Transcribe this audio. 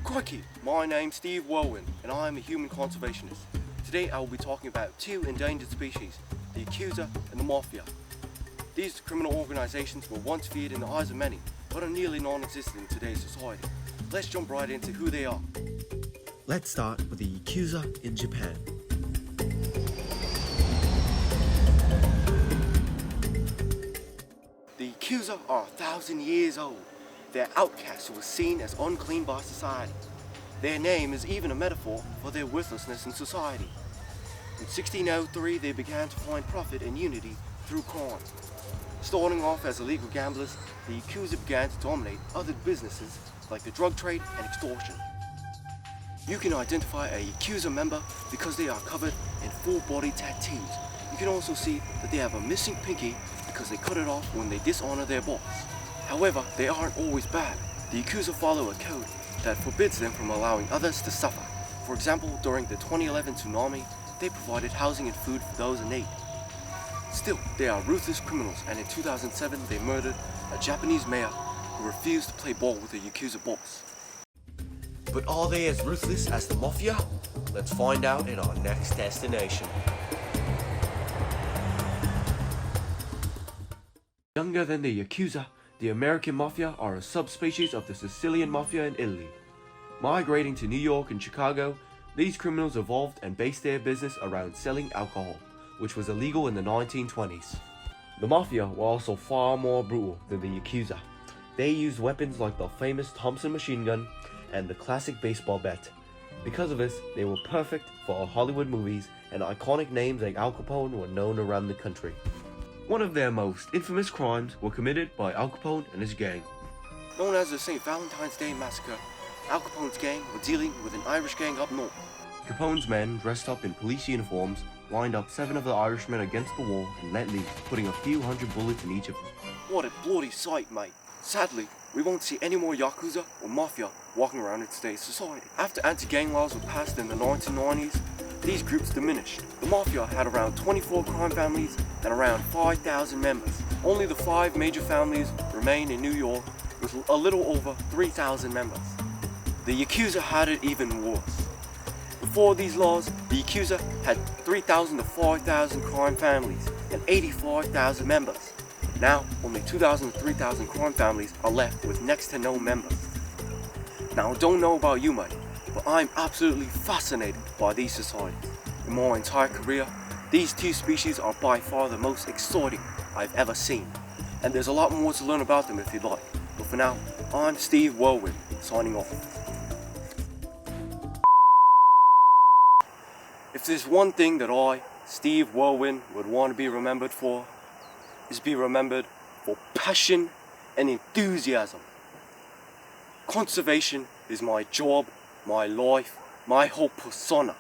Crikey, my name's Steve Whirlwind and I am a human conservationist. Today I will be talking about two endangered species, the Yakuza and the Mafia. These criminal organizations were once feared in the eyes of many, but are nearly non-existent in today's society. Let's jump right into who they are. Let's start with the Yakuza in Japan. The Yakuza are 1,000 years old. They're outcasts who were seen as unclean by society. Their name is even a metaphor for their worthlessness in society. In 1603, they began to find profit and unity through crime. Starting off as illegal gamblers, the Yakuza began to dominate other businesses like the drug trade and extortion. You can identify a Yakuza member because they are covered in full-body tattoos. You can also see that they have a missing pinky because they cut it off when they dishonor their boss. However, they aren't always bad. The Yakuza follow a code that forbids them from allowing others to suffer. For example, during the 2011 tsunami, they provided housing and food for those in need. Still, they are ruthless criminals, and in 2007 they murdered a Japanese mayor who refused to play ball with the Yakuza boss. But are they as ruthless as the Mafia? Let's find out in our next destination. Younger than the Yakuza, the American Mafia are a subspecies of the Sicilian Mafia in Italy. Migrating to New York and Chicago, these criminals evolved and based their business around selling alcohol, which was illegal in the 1920s. The Mafia were also far more brutal than the Yakuza. They used weapons like the famous Thompson machine gun and the classic baseball bat. Because of this, they were perfect for Hollywood movies, and iconic names like Al Capone were known around the country. One of their most infamous crimes were committed by Al Capone and his gang. Known as the St. Valentine's Day Massacre, Al Capone's gang were dealing with an Irish gang up north. Capone's men, dressed up in police uniforms, lined up 7 of the Irishmen against the wall and let loose, putting a few hundred bullets in each of them. What a bloody sight, mate. Sadly, we won't see any more Yakuza or Mafia walking around in today's society. After anti-gang laws were passed in the 1990s, these groups diminished. The Mafia had around 24 crime families and around 5,000 members. Only the 5 major families remain in New York with a little over 3,000 members. The Yakuza had it even worse. Before these laws, the Yakuza had 3,000 to 5,000 crime families and 85,000 members. Now, only 2,000 to 3,000 crime families are left with next to no members. Now, I don't know about you, mate, but I'm absolutely fascinated by these societies. In my entire career, these two species are by far the most exciting I've ever seen. And there's a lot more to learn about them if you'd like. But for now, I'm Steve Whirlwind, signing off. If there's one thing that I, Steve Whirlwind, would want to be remembered for, is be remembered for passion and enthusiasm. Conservation is my job, my life, my whole persona.